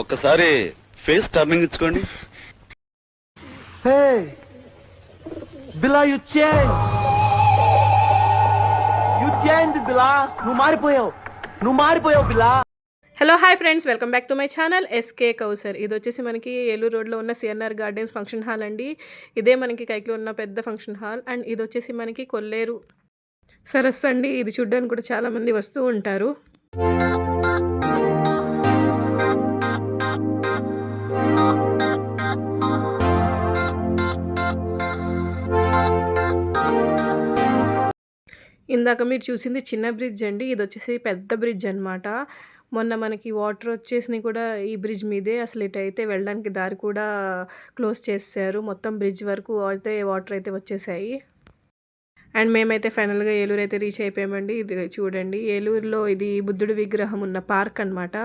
ఒక్కసారి face turning ఇచ్చుకోండి. హే బిలా you change బిలా, నువ్వు మారిపోయావు బిలా. Hello hi friends, welcome back to my channel SK Kausar. ఇది వచ్చేసి మనకి ఏలూరు రోడ్లో ఉన్న సిఎన్ఆర్ గార్డెన్స్ ఫంక్షన్ హాల్ అండి. ఇదే మనకి కైక్లో ఉన్న పెద్ద ఫంక్షన్ హాల్. అండ్ ఇది వచ్చేసి మనకి కొల్లేరు సరస్సు అండి. ఇది చూడ్డానికి కూడా చాలామంది వస్తూ ఉంటారు. ఇందాక మీరు చూసింది చిన్న బ్రిడ్జ్ అండి. ఇది వచ్చేసి పెద్ద బ్రిడ్జ్ అనమాట. మొన్న మనకి వాటర్ వచ్చేసినాయి కూడా ఈ బ్రిడ్జ్ మీదే. అసలు ఇటైతే వెళ్ళడానికి దారి కూడా క్లోజ్ చేశారు. మొత్తం బ్రిడ్జ్ వరకు అయితే వాటర్ అయితే వచ్చేసాయి. అండ్ మేమైతే ఫైనల్గా ఏలూరు అయితే రీచ్ అయిపోయామండి. ఇది చూడండి, ఏలూరులో ఇది బుద్ధుడి విగ్రహం ఉన్న పార్క్ అనమాట.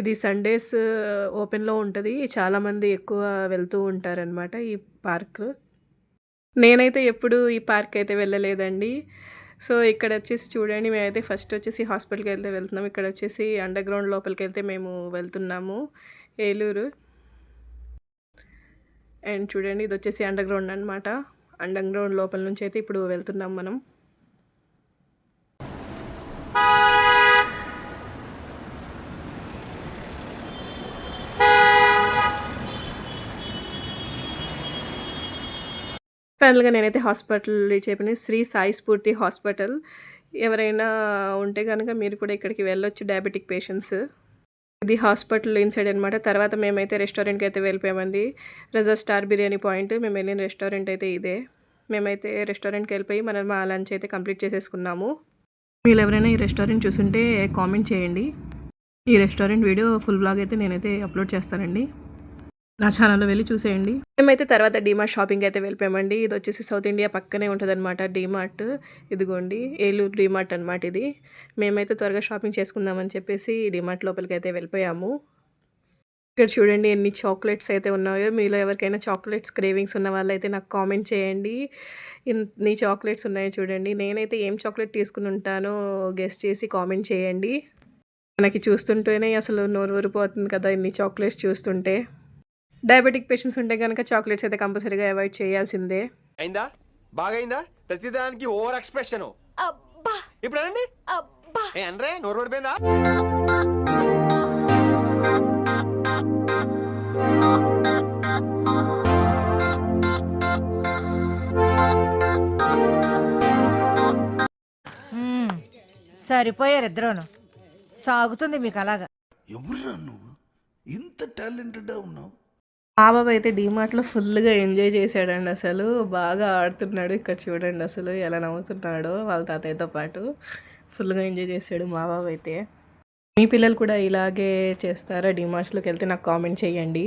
ఇది సండేస్ ఓపెన్లో ఉంటుంది. చాలామంది ఎక్కువ వెళ్తూ ఉంటారనమాట ఈ పార్క్. నేనైతే ఎప్పుడు ఈ పార్క్ అయితే వెళ్ళలేదండి. సో ఇక్కడ వచ్చేసి చూడండి, మేమైతే ఫస్ట్ వచ్చేసి హాస్పిటల్కి వెళ్తున్నాము. ఇక్కడ వచ్చేసి అండర్ గ్రౌండ్ లోపలికి వెళ్తే మేము వెళ్తున్నాము ఏలూరు. అండ్ చూడండి, ఇది వచ్చేసి అండర్ గ్రౌండ్ అనమాట. అండర్ గ్రౌండ్ లోపల నుంచి అయితే ఇప్పుడు వెళ్తున్నాం మనం. ఫైనల్గా నేనైతే హాస్పిటల్ రీచ్ అయిపోయినాయి. శ్రీ సాయి స్ఫూర్తి హాస్పిటల్. ఎవరైనా ఉంటే కనుక మీరు కూడా ఇక్కడికి వెళ్ళొచ్చు, డయాబెటిక్ పేషెంట్స్. ఇది హాస్పిటల్ ఇన్సైడ్ అనమాట. తర్వాత మేమైతే రెస్టారెంట్కి అయితే వెళ్ళిపోయామండి. రజా స్టార్ బిర్యానీ పాయింట్. మేము వెళ్ళిన రెస్టారెంట్ అయితే ఇదే. మేమైతే రెస్టారెంట్కి వెళ్ళిపోయి మా లంచ్ అయితే కంప్లీట్ చేసేసుకున్నాము. మీరు ఎవరైనా ఈ రెస్టారెంట్ చూసుంటే కామెంట్ చేయండి. ఈ రెస్టారెంట్ వీడియో ఫుల్ బ్లాగ్ అయితే నేనైతే అప్లోడ్ చేస్తానండి. నా ఛానల్లో వెళ్ళి చూసేయండి. మేమైతే తర్వాత డీమార్ట్ షాపింగ్ అయితే వెళ్ళిపోయామండి. ఇది వచ్చేసి సౌత్ ఇండియా పక్కనే ఉంటుంది అనమాట డీమార్ట్. ఇదిగోండి ఏలూరు డీమార్ట్ అనమాట ఇది. మేమైతే త్వరగా షాపింగ్ చేసుకుందామని చెప్పేసి డీమార్ట్ లోపలికి అయితే వెళ్ళిపోయాము. ఇక్కడ చూడండి ఎన్ని చాక్లెట్స్ అయితే ఉన్నాయో. మీలో ఎవరికైనా చాక్లెట్స్ క్రేవింగ్స్ ఉన్న వాళ్ళైతే నాకు కామెంట్ చేయండి. ఇన్ని చాక్లెట్స్ ఉన్నాయో చూడండి. నేనైతే ఏం చాక్లెట్ తీసుకుని ఉంటానో గెస్ట్ చేసి కామెంట్ చేయండి. మనకి చూస్తుంటేనే అసలు నోరు ఊరిపోతుంది కదా ఇన్ని చాక్లెట్స్ చూస్తుంటే. డయాబెటిక్ పేషెంట్స్ ఉంటే కనుక చాక్లెట్స్ అయితే కంపల్సరీగా అవాయిడ్ చేయాల్సిందే. అయిందా? బాగైందా? ప్రతిదానికి ఓవర్ ఎక్స్ప్రెషన్. ఇప్పుడు అనండి. అంటే నోరు పడిపోయిందా? సరిపోయారు ఇద్దరును. సాగుతుంది మీకు అలాగా. ఎవరురా నువ్వు ఇంత టాలెంటెడ్గా ఉన్నావు? ఆ బాబు అయితే డీమార్ట్లో ఫుల్గా ఎంజాయ్ చేశాడండి. అసలు బాగా ఆడుతున్నాడు. ఇక్కడ చూడండి అసలు ఎలా నవ్వుతున్నాడో వాళ్ళ తాతయ్యతో పాటు. ఫుల్గా ఎంజాయ్ చేశాడు మా బాబు అయితే. మీ పిల్లలు కూడా ఇలాగే చేస్తారా? డీమార్ట్స్లోకి వెళ్తే నాకు కామెంట్ చేయండి.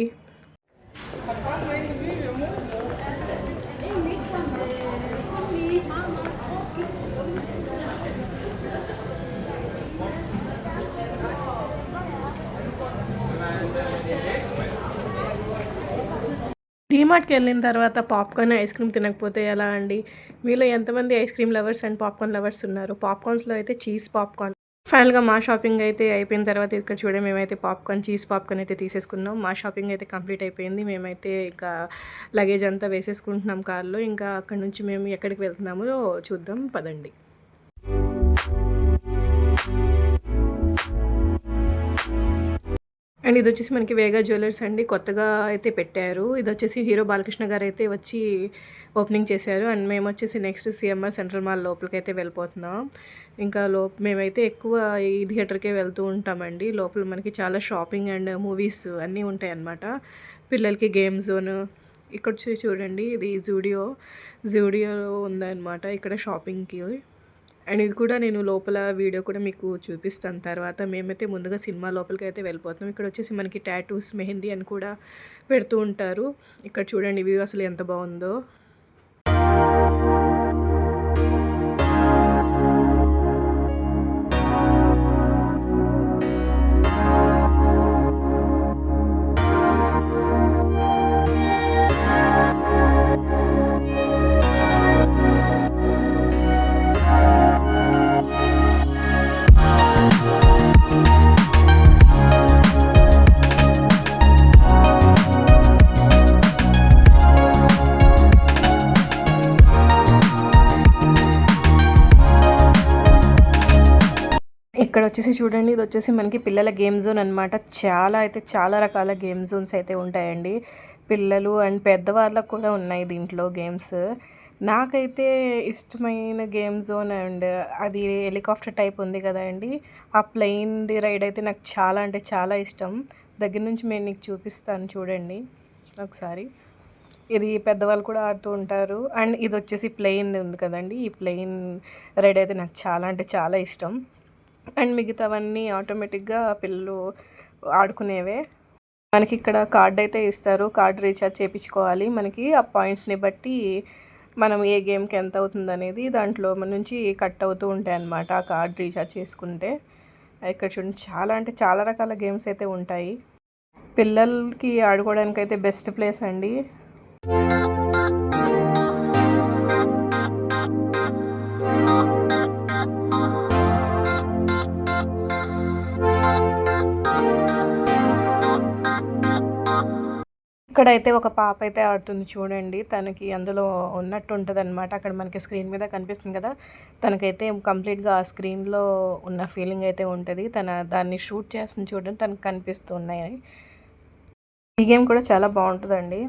డీమార్ట్కి వెళ్ళిన తర్వాత పాప్కార్న్ ఐస్ క్రీమ్ తినకపోతే ఎలా అండి? మీలో ఎంతమంది ice cream lovers and popcorn lovers ఉన్నారు? పాప్కార్న్స్లో అయితే చీజ్ పాప్కార్న్. ఫైనల్గా మా షాపింగ్ అయితే అయిపోయిన తర్వాత ఇక్కడ చూడండి మేమైతే చీజ్ పాప్కార్న్ అయితే తీసేసుకున్నాం. మా షాపింగ్ అయితే కంప్లీట్ అయిపోయింది. మేమైతే ఇంకా లగేజ్ అంతా వేసేసుకుంటున్నాం కార్లో. ఇంకా అక్కడ నుంచి మేము ఎక్కడికి వెళ్తున్నామో చూద్దాం పదండి. అండ్ ఇది వచ్చేసి మనకి వేగా జ్యువెలర్స్ అండి. కొత్తగా అయితే పెట్టారు. ఇది వచ్చేసి హీరో బాలకృష్ణ గారు అయితే వచ్చి ఓపెనింగ్ చేశారు. అండ్ మేము వచ్చేసి నెక్స్ట్ సిఎంఆర్ సెంట్రల్ మాల్ లోపలికి అయితే వెళ్ళిపోతున్నాం. ఇంకా లోపమైతే ఎక్కువ ఈ థియేటర్కే వెళ్తూ ఉంటామండి. లోపల మనకి చాలా షాపింగ్ అండ్ మూవీస్ అన్నీ ఉంటాయి అన్నమాట. పిల్లలకి గేమ్ జోన్. ఇక్కడ చూడండి ఇది జూడియో ఉందన్నమాట ఇక్కడ షాపింగ్కి. అండ్ ఇది కూడా నేను లోపల వీడియో కూడా మీకు చూపిస్తాను తర్వాత. మేమైతే ముందుగా సినిమా లోపలికి అయితే వెళ్ళిపోతున్నాం. ఇక్కడ వచ్చేసి మనకి టాటూస్, మెహందీ అని కూడా పెడుతూ ఉంటారు. ఇక్కడ చూడండి వ్యూ అసలు ఎంత బాగుందో. ఇక్కడ వచ్చేసి చూడండి, ఇది వచ్చేసి మనకి పిల్లల గేమ్ జోన్ అనమాట. చాలా అయితే చాలా రకాల గేమ్ జోన్స్ అయితే ఉంటాయండి. పిల్లలు అండ్ పెద్దవాళ్ళకు కూడా ఉన్నాయి దీంట్లో గేమ్స్. నాకైతే ఇష్టమైన గేమ్ జోన్ అండ్ అది హెలికాప్టర్ టైప్ ఉంది కదా అండి, ఆ ప్లెయిన్ది రైడ్ అయితే నాకు చాలా అంటే చాలా ఇష్టం. దగ్గర నుంచి నేను నీకు చూపిస్తాను చూడండి ఒకసారి. ఇది పెద్దవాళ్ళు కూడా ఆడుతూ ఉంటారు. అండ్ ఇది వచ్చేసి ప్లెయిన్ ఉంది కదండి, ఈ ప్లెయిన్ రైడ్ అయితే నాకు చాలా అంటే చాలా ఇష్టం. అండ్ మిగతావన్నీ ఆటోమేటిక్గా పిల్లలు ఆడుకునేవే. మనకి ఇక్కడ కార్డ్ అయితే ఇస్తారు, కార్డ్ రీఛార్జ్ చేయించుకోవాలి. మనకి ఆ పాయింట్స్ని బట్టి మనం ఏ గేమ్కి ఎంత అవుతుంది అనేది దాంట్లో మన నుంచి కట్ అవుతూ ఉంటాయి అన్నమాట, ఆ కార్డ్ రీఛార్జ్ చేసుకుంటే. ఇక్కడ చూడండి, చాలా అంటే చాలా రకాల గేమ్స్ అయితే ఉంటాయి. పిల్లలకి ఆడుకోవడానికి అయితే బెస్ట్ ప్లేస్ అండి. ఇక్కడైతే ఒక పాప అయితే ఆడుతుంది చూడండి. తనకి అందులో ఉన్నట్టు ఉంటుంది అనమాట. అక్కడ మనకి స్క్రీన్ మీద కనిపిస్తుంది కదా, తనకైతే కంప్లీట్గా ఆ స్క్రీన్లో ఉన్న ఫీలింగ్ అయితే ఉంటుంది. దాన్ని షూట్ చేస్తుంది చూడండి, తనకు కనిపిస్తున్నాయి. ఈ గేమ్ కూడా చాలా బాగుంటుందండి.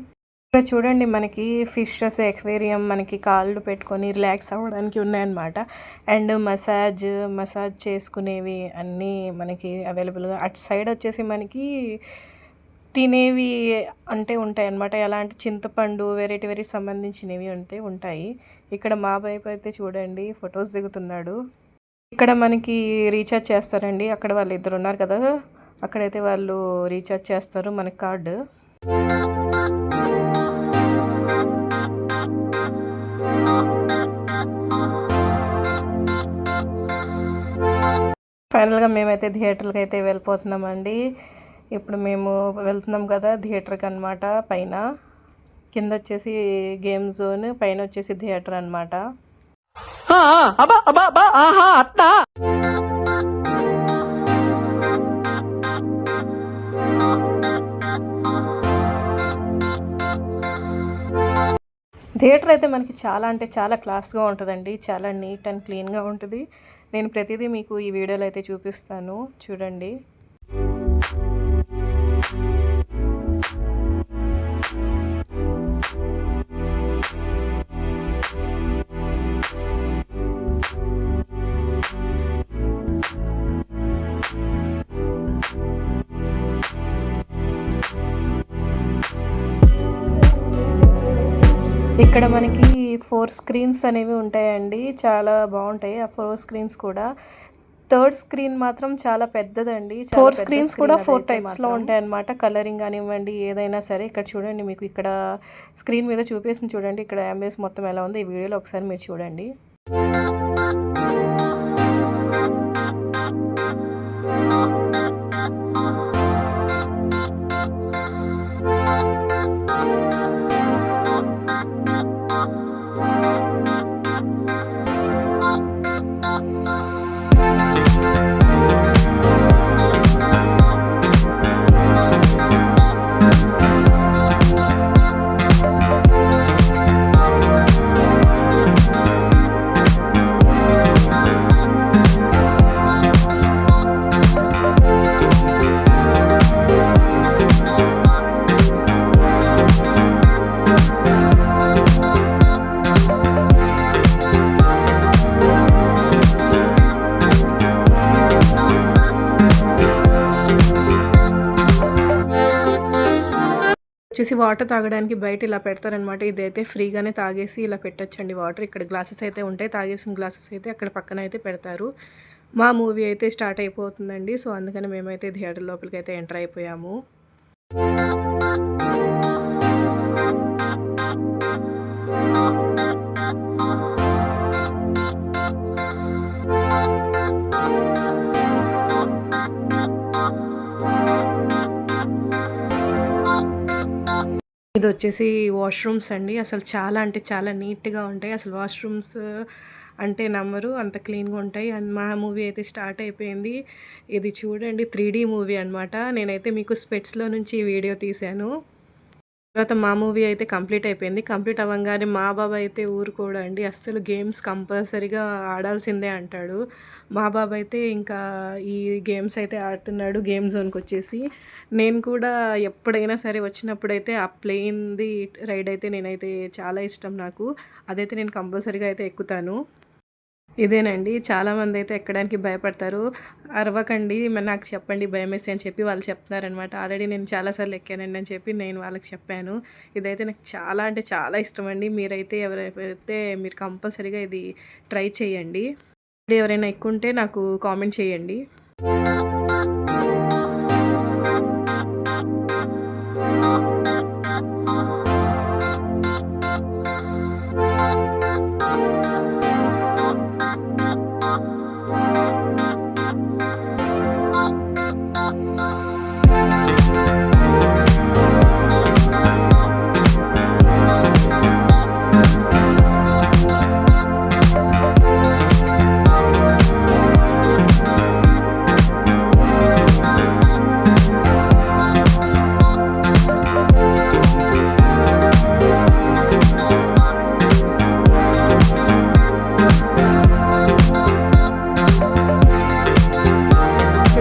ఇక్కడ చూడండి, మనకి ఫిషెస్ ఎక్వేరియం మనకి కాళ్ళు పెట్టుకొని రిలాక్స్ అవ్వడానికి ఉన్నాయన్నమాట. అండ్ మసాజ్ చేసుకునేవి అన్నీ మనకి అవైలబుల్గా. అటు సైడ్ వచ్చేసి మనకి తినేవి అంటే ఉంటాయి అన్నమాట. ఎలాంటి చింతపండు వెరైటీ సంబంధించినవి అంటే ఉంటాయి. ఇక్కడ మా వైపు అయితే చూడండి ఫొటోస్ దిగుతున్నాడు. ఇక్కడ మనకి రీఛార్జ్ చేస్తారండి. అక్కడ వాళ్ళు ఇద్దరు ఉన్నారు కదా, అక్కడైతే వాళ్ళు రీఛార్జ్ చేస్తారు మనకి కార్డు. ఫైనల్గా మేమైతే థియేటర్కి అయితే వెళ్ళిపోతున్నామండి. ఇప్పుడు మేము వెళ్తున్నాం కదా థియేటర్కి అనమాట. పైన కింద వచ్చేసి గేమ్ జోన్, పైన వచ్చేసి థియేటర్ అనమాట. థియేటర్ అయితే మనకి చాలా అంటే చాలా క్లాస్గా ఉంటుందండి. చాలా నీట్ అండ్ క్లీన్గా ఉంటుంది. నేను ప్రతిదీ మీకు ఈ వీడియోలో అయితే చూపిస్తాను చూడండి. ఇక్కడ మనకి 4 స్క్రీన్స్ అనేవి ఉంటాయండి, చాలా బాగుంటాయి ఆ 4 స్క్రీన్స్ కూడా. థర్డ్ స్క్రీన్ మాత్రం చాలా పెద్దదండి. 4 స్క్రీన్స్ కూడా 4 టైప్స్లో ఉంటాయి అన్నమాట. కలరింగ్ కానివ్వండి ఏదైనా సరే. ఇక్కడ చూడండి, మీకు ఇక్కడ స్క్రీన్ మీద చూపేసి చూడండి ఇక్కడ అంబియన్స్ మొత్తం ఎలా ఉంది. ఈ వీడియోలో ఒకసారి మీరు చూడండి. వచ్చేసి వాటర్ తాగడానికి బయట ఇలా పెడతారనమాట. ఇదైతే ఫ్రీగానే తాగేసి ఇలా పెట్టొచ్చండి వాటర్. ఇక్కడ గ్లాసెస్ అయితే ఉంటాయి, తాగేసిన గ్లాసెస్ అయితే అక్కడ పక్కన అయితే పెడతారు. మా మూవీ అయితే స్టార్ట్ అయిపోతుందండి. సో అందుకని మేమైతే థియేటర్ లోపలికి అయితే ఎంటర్ అయిపోయాము. ఇది వచ్చేసి వాష్రూమ్స్ అండి. అసలు చాలా అంటే చాలా నీట్గా ఉంటాయి. అసలు వాష్రూమ్స్ అంటే నమ్మరు, అంత క్లీన్గా ఉంటాయి. అండ్ మా మూవీ అయితే స్టార్ట్ అయిపోయింది. ఇది చూడండి 3D మూవీ అనమాట. నేనైతే మీకు స్పెట్స్లో నుంచి వీడియో తీశాను. తర్వాత మా మూవీ అయితే కంప్లీట్ అయిపోయింది. కంప్లీట్ అవ్వంగానే మా బాబాయ్ అయితే ఊరుకోడండి. అస్సలు గేమ్స్ కంపల్సరీగా ఆడాల్సిందే అంటాడు. మా బాబాయ్ అయితే ఇంకా ఈ గేమ్స్ అయితే ఆడుతున్నాడు గేమ్ జోన్‌కొచ్చేసి. నేను కూడా ఎప్పుడైనా సరే వచ్చినప్పుడైతే ఆ ప్లేన్‌ది రైడ్ అయితే నేనైతే చాలా ఇష్టం నాకు. అదైతే నేను కంపల్సరీగా అయితే ఎక్కుతాను. ఇదేనండి. చాలామందైతే ఎక్కడానికి భయపడతారు. అరవకండి నాకు చెప్పండి భయమేస్తే అని చెప్పి వాళ్ళు చెప్తున్నారనమాట. ఆల్రెడీ నేను చాలా సార్లు ఎక్కానండి అని చెప్పి నేను వాళ్ళకి చెప్పాను. ఇదైతే నాకు చాలా అంటే చాలా ఇష్టమండి. మీరైతే ఎవరైతే మీరు కంపల్సరీగా ఇది ట్రై చేయండి. ఎవరైనా ఎక్కుంటే నాకు కామెంట్ చేయండి.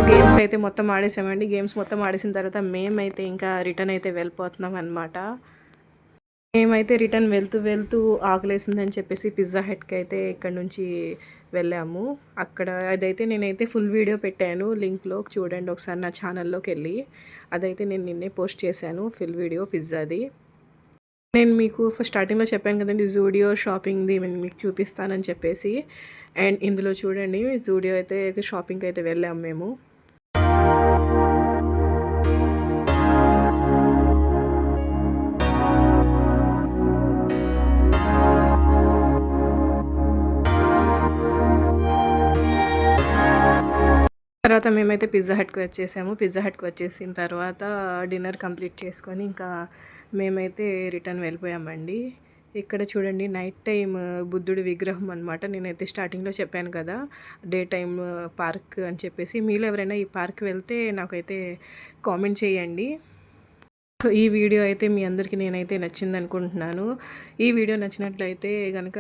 గేమ్స్ అయితే మొత్తం ఆడేసామండి. గేమ్స్ మొత్తం ఆడేసిన తర్వాత మేమైతే ఇంకా రిటర్న్ అయితే వెళ్ళిపోతున్నాం అనమాట. మేమైతే రిటర్న్ వెళ్తూ ఆకలేసిందని చెప్పేసి పిజ్జా హట్‌కి అయితే ఇక్కడి నుంచి వెళ్ళాము. అక్కడ అదైతే నేనైతే ఫుల్ వీడియో పెట్టాను లింక్‌లో చూడండి ఒకసారి నా ఛానల్‌లోకెళ్ళి. అదైతే నేను నిన్నే పోస్ట్ చేశాను ఫుల్ వీడియో పిజ్జాది. నేను మీకు స్టార్టింగ్‌లో చెప్పాను కదండీ జూడియో షాపింగ్‌ది నేను మీకు చూపిస్తానని చెప్పేసి. అండ్ ఇందులో చూడండి జూడియో అయితే షాపింగ్‌కి అయితే వెళ్ళాము మేము. తర్వాత మేమైతే పిజ్జా హట్‌కి వచ్చేసాము. పిజ్జా హట్‌కి వచ్చేసిన తర్వాత డిన్నర్ కంప్లీట్ చేసుకొని ఇంకా మేమైతే రిటర్న్ వెళ్ళిపోయామండి. ఇక్కడ చూడండి నైట్ టైమ్ బుద్ధుడి విగ్రహం అనమాట. నేనైతే స్టార్టింగ్‌లో చెప్పాను కదా! డే టైమ్ పార్క్ అని చెప్పేసి. మీలో ఎవరైనా ఈ పార్క్ వెళ్తే నాకైతే కామెంట్ చేయండి. ఈ వీడియో అయితే మీ అందరికీ నేనైతే నచ్చిందనుకుంటున్నాను. ఈ వీడియో నచ్చినట్లయితే గనక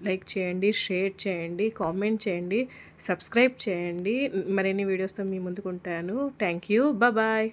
లైక్ చేయండి, షేర్ చేయండి, కామెంట్ చేయండి, సబ్స్క్రైబ్ చేయండి. మరిన్ని వీడియోస్‌తో మీ ముందుకుంటాను. Thank you. బాయ్.